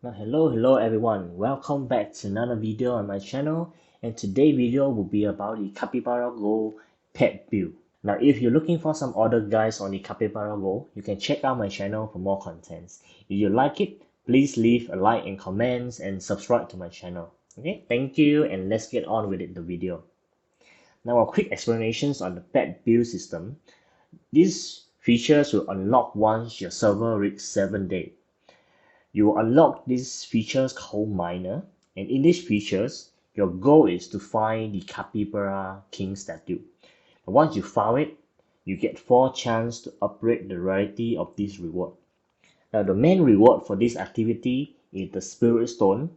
Now hello everyone, welcome back to another video on my channel, and today's video will be about the Capybara Go pet build. Now if you're looking for some other guides on the Capybara Go, you can check out my channel for more contents. If you like it, please leave a like and comments and subscribe to my channel. Okay, thank you, and let's get on with the video. Now a quick explanations on the pet build system. These features will unlock once your server reaches 7 days. You will unlock these features called Miner, and in these features, your goal is to find the Capybara King statue. And once you found it, you get 4 chances to upgrade the rarity of this reward. Now the main reward for this activity is the Spirit Stone.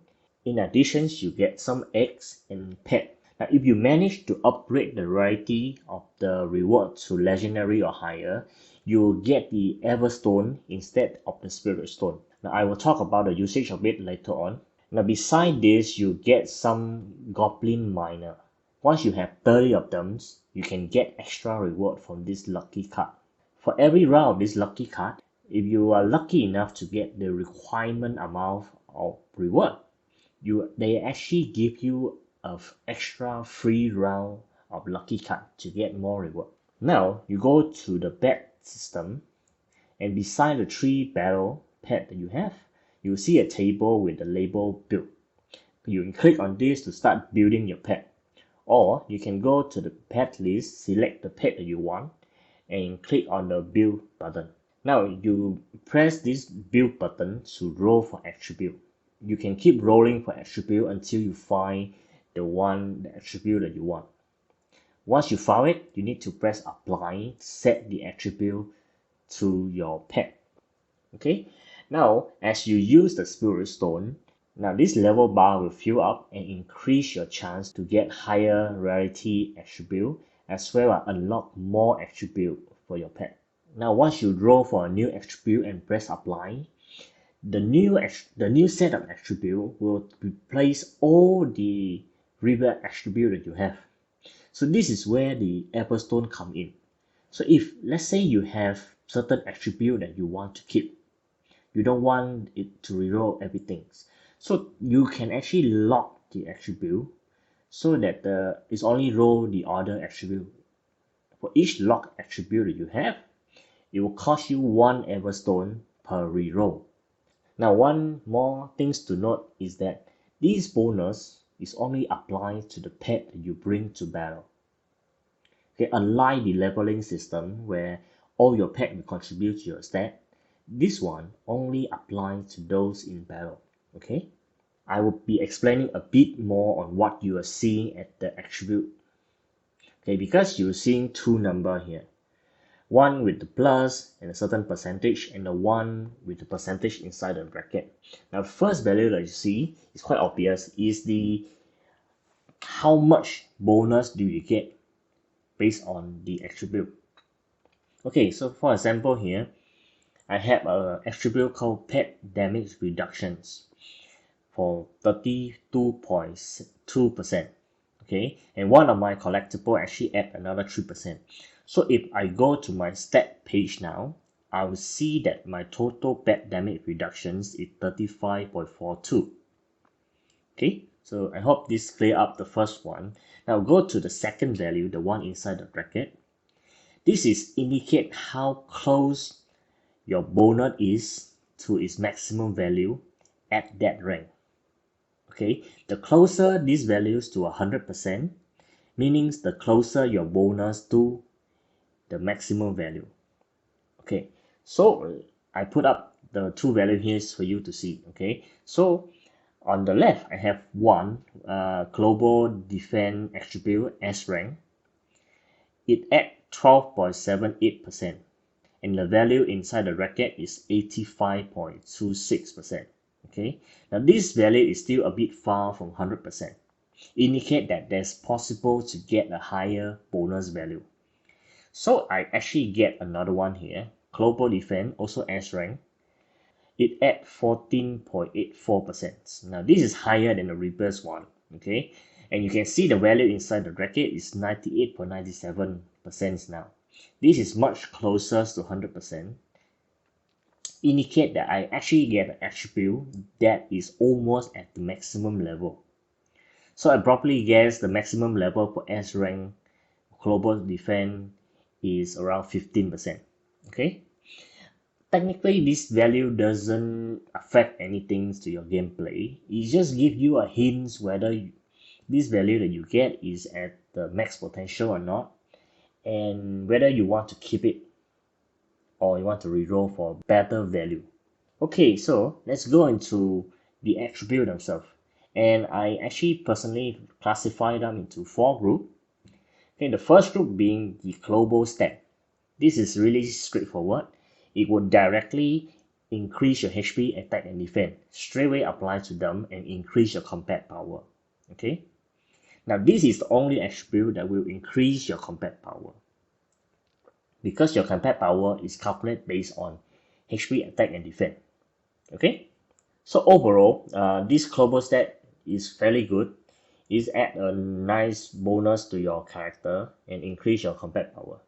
In addition, you get some eggs and pet. Now if you manage to upgrade the rarity of the reward to Legendary or higher, you will get the Everstone instead of the Spirit Stone. Now I will talk about the usage of it later on. Now beside this, you get some Goblin Miner. Once you have 30 of them, you can get extra reward from this lucky card. For every round of this lucky card, if you are lucky enough to get the requirement amount of reward, they actually give you an extra free round of lucky card to get more reward. Now you go to the bet system, and beside the 3 battle pet that you have, you will see a table with the label build. You can click on this to start building your pet, or you can go to the pet list, select the pet that you want, and click on the build button. Now you press this build button to roll for attribute. You can keep rolling for attribute until you find the attribute that you want. Once you found it, you need to press apply, set the attribute to your pet. Okay, now as you use the Spirit Stone, now this level bar will fill up and increase your chance to get higher rarity attribute, as well as unlock more attribute for your pet. Now once you roll for a new attribute and press apply, the new set of attribute will replace all the river attribute that you have. So this is where the Everstone come in. So if let's say you have certain attribute that you want to keep, you don't want it to reroll everything, so you can actually lock the attribute so that it's only roll the other attribute. For each lock attribute that you have, it will cost you 1 Everstone per reroll. Now one more things to note is that this bonus is only applied to the pet that you bring to battle. Okay, unlike the leveling system where all your pet will contribute to your stat, this one only applies to those in battle. Okay, I will be explaining a bit more on what you are seeing at the attribute. Okay, because you're seeing 2 numbers here, one with the plus and a certain percentage, and the one with the percentage inside the bracket. Now first value that you see is quite obvious, is the how much bonus do you get based on the attribute. Okay, so for example here, I have an attribute called pet damage reductions for 32.2%. Okay, and one of my collectible actually add another 3%. So if I go to my stat page now, I will see that my total pet damage reductions is 35.42. Okay, so I hope this clear up the first one. Now go to the second value, the one inside the bracket. This is indicate how close your bonus is to its maximum value at that rank. Okay, the closer these values to 100%, meaning the closer your bonus to the maximum value. Okay, so I put up the 2 values here for you to see. Okay, so on the left I have one global defense attribute S rank. It at 12.78%, and the value inside the bracket is 85.26%. Okay, now this value is still a bit far from 100%, indicate that there's possible to get a higher bonus value. So I actually get another one here, global defense, also S rank. It at 14.84%. Now this is higher than the reverse one. Okay, and you can see the value inside the bracket is 98.97% now. This is much closer to 100%. indicate that I actually get an attribute that is almost at the maximum level. So I probably guess the maximum level for S rank global defense is around 15%. Okay. Technically, this value doesn't affect anything to your gameplay. It just gives you a hint whether this value that you get is at the max potential or not, and whether you want to keep it or you want to reroll for better value. Okay, so let's go into the attribute themselves. And I actually personally classify them into 4 groups. Okay, the first group being the global stat. This is really straightforward. It will directly increase your HP, attack, and defense. Straight away apply to them and increase your combat power. Okay. Now this is the only attribute that will increase your combat power, because your combat power is calculated based on HP, attack, and defense. Okay. So overall, this global stat is fairly good. It add a nice bonus to your character and increase your combat power.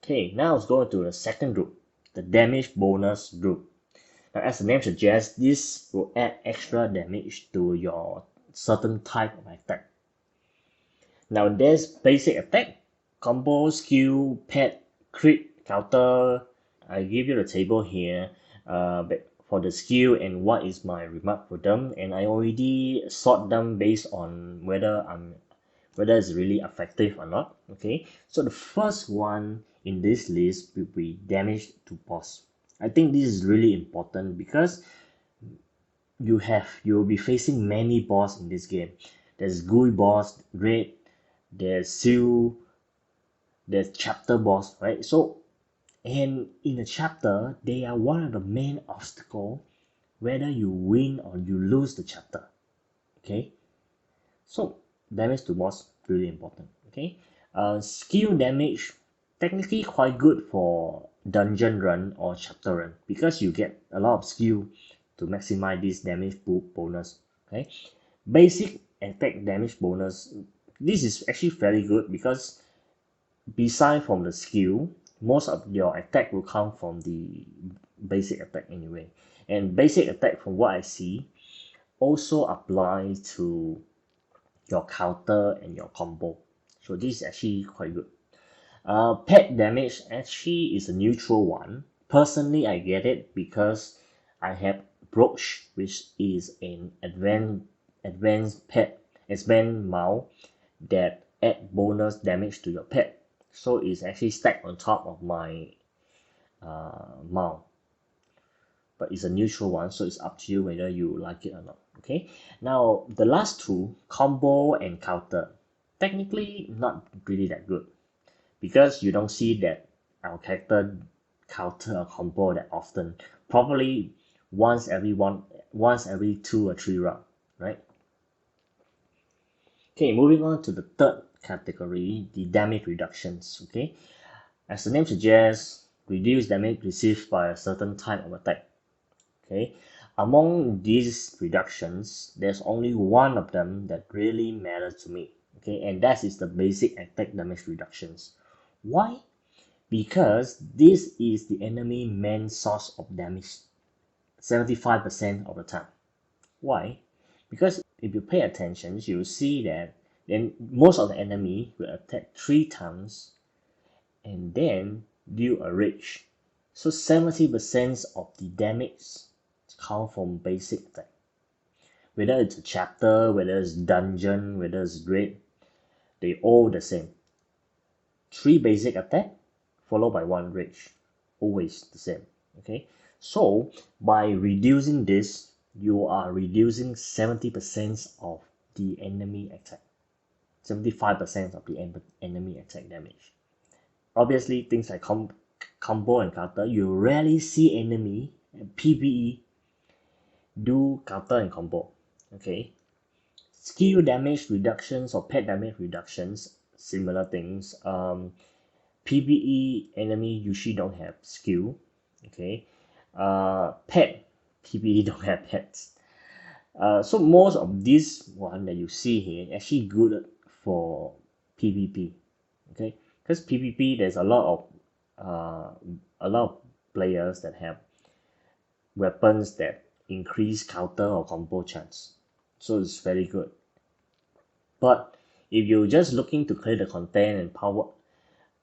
Okay, now let's go to the second group, the damage bonus group. Now, as the name suggests, this will add extra damage to your certain type of attack. Now, there's basic attack, combo, skill, pet, crit, counter. I give you the table here for the skill and what is my remark for them, and I already sort them based on whether it's really effective or not. Okay, so the first one in this list will be damage to boss. I think this is really important because you'll be facing many boss in this game. There's GUI boss, Raid, there's Seal, there's chapter boss, right? So, and in a chapter, they are one of the main obstacle whether you win or you lose the chapter. Okay, so damage to boss really important. Okay, skill damage technically quite good for dungeon run or chapter run because you get a lot of skill to maximize this damage bonus. Okay, basic attack damage bonus, this is actually very good because beside from the skill, most of your attack will come from the basic attack anyway, and basic attack from what I see also apply to your counter and your combo, so this is actually quite good. Pet damage actually is a neutral one. Personally, I get it because I have Brooch, which is an advanced pet, advanced mount that add bonus damage to your pet. So it's actually stacked on top of my mount. But it's a neutral one, so it's up to you whether you like it or not. Okay. Now the last two, combo and counter, technically not really that good, because you don't see that our character counter or combo that often, probably once every 2 or 3 rounds, right? Okay, moving on to the third category, the damage reductions. Okay, as the name suggests, reduce damage received by a certain type of attack. Okay, among these reductions, there's only one of them that really matters to me. Okay, and that is the basic attack damage reductions. Why? Because this is the enemy main source of damage 75% of the time. Why? Because if you pay attention, you'll see that then most of the enemy will attack 3 times and then deal a rage. So 70% of the damage come from basic attack. Whether it's a chapter, whether it's dungeon, whether it's raid, they all the same. 3 basic attack followed by 1 rage, always the same. Okay, so by reducing this, you are reducing 70% of the enemy attack, 75% of the enemy attack damage. Obviously, things like combo and counter, you rarely see enemy PvE do counter and combo. Okay, skill damage reductions or pet damage reductions, similar things. PvE enemy usually don't have skill. Okay, pet PvE don't have pets. So most of this one that you see here actually good for PvP. Okay, because PvP there's a lot of players that have weapons that increase counter or combo chance. So it's very good. But if you're just looking to clear the content and power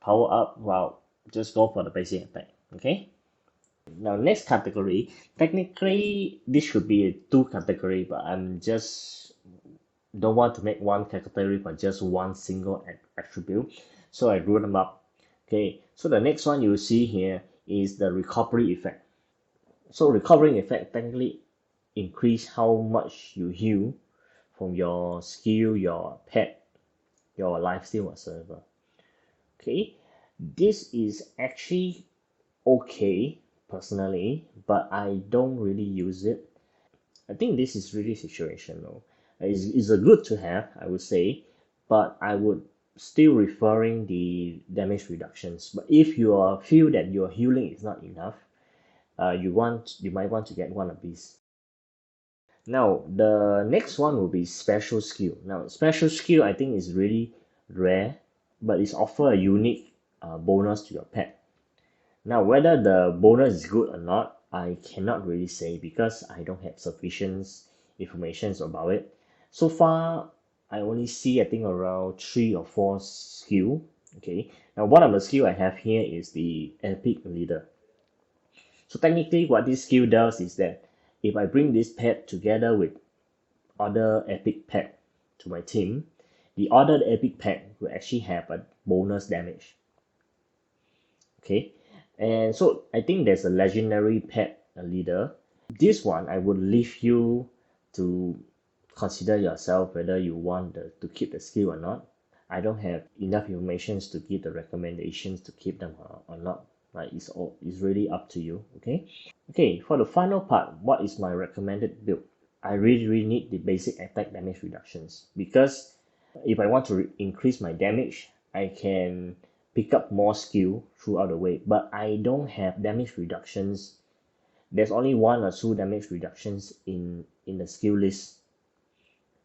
up, well, just go for the basic attack. Okay. Now next category, technically this should be a two category, but I'm just don't want to make one category for just one single attribute, so I group them up. Okay, so the next one you will see here is the recovery effect. So recovering effect technically increase how much you heal from your skill, your pet, your lifesteal whatsoever. Okay, this is actually okay personally, but I don't really use it. I think this is really situational. It's a good to have, I would say, but I would still referring the damage reductions. But if you are feel that your healing is not enough, you might want to get one of these. Now the next one will be special skill. Now special skill I think is really rare, but it's offer a unique bonus to your pet. Now whether the bonus is good or not, I cannot really say because I don't have sufficient information about it. So far I only see I think around 3 or 4 skill. Okay, now one of the skill I have here is the epic leader. So technically what this skill does is that if I bring this pet together with other epic pet to my team, the other epic pet will actually have a bonus damage. Okay, and so I think there's a legendary pet leader. This one I would leave you to consider yourself whether you want to keep the skill or not. I don't have enough information to give the recommendations to keep them or not. Right, it's really up to you. Okay. Okay, for the final part, what is my recommended build? I really need the basic attack damage reductions because if I want to increase my damage, I can pick up more skill throughout the way, but I don't have damage reductions. There's only 1 or 2 damage reductions in the skill list.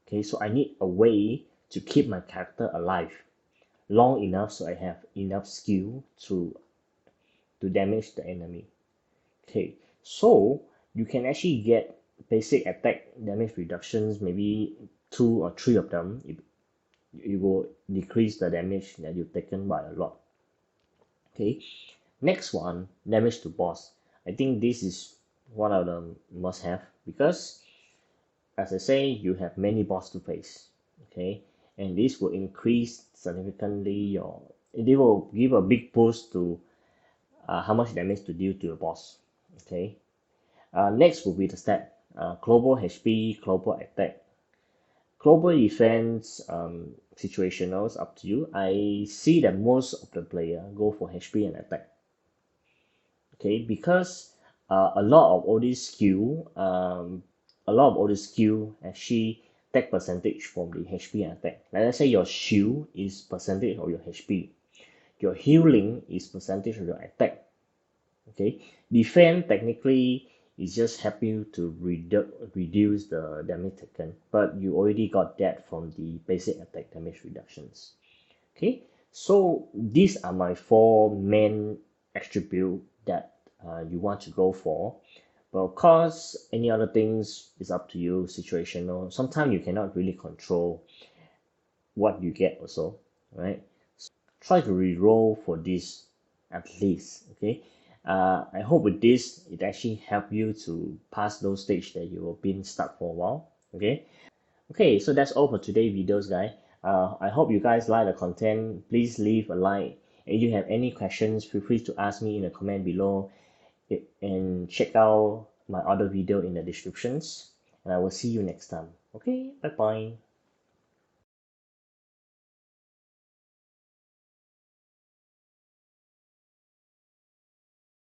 Okay, so I need a way to keep my character alive long enough so I have enough skill to damage the enemy. Okay, so you can actually get basic attack damage reductions, maybe 2 or 3 of them. It will decrease the damage that you've taken by a lot. Okay, next one, damage to boss. I think this is one of the must have because as I say, you have many boss to face. Okay, and this will increase significantly it will give a big boost to how much damage to deal to your boss. Okay, next will be the stat. Global HP, global attack. Global defense, situationals up to you. I see that most of the player go for HP and attack. Okay, because a lot of all these skill actually take percentage from the HP and attack. Like let's say your shield is percentage of your HP. Your healing is percentage of your attack. Okay, defense technically is just help you to reduce the damage taken, but you already got that from the basic attack damage reductions. Okay, so these are my 4 main attribute that you want to go for, but of course any other things is up to you, situational. Sometimes you cannot really control what you get also, right? Try to re-roll for this at least. Okay, I hope with this it actually help you to pass those stage that you have been stuck for a while. Okay, so that's all for today's videos, guys. I hope you guys like the content. Please leave a like, and if you have any questions, feel free to ask me in the comment below, and check out my other video in the descriptions, and I will see you next time. Okay, bye bye.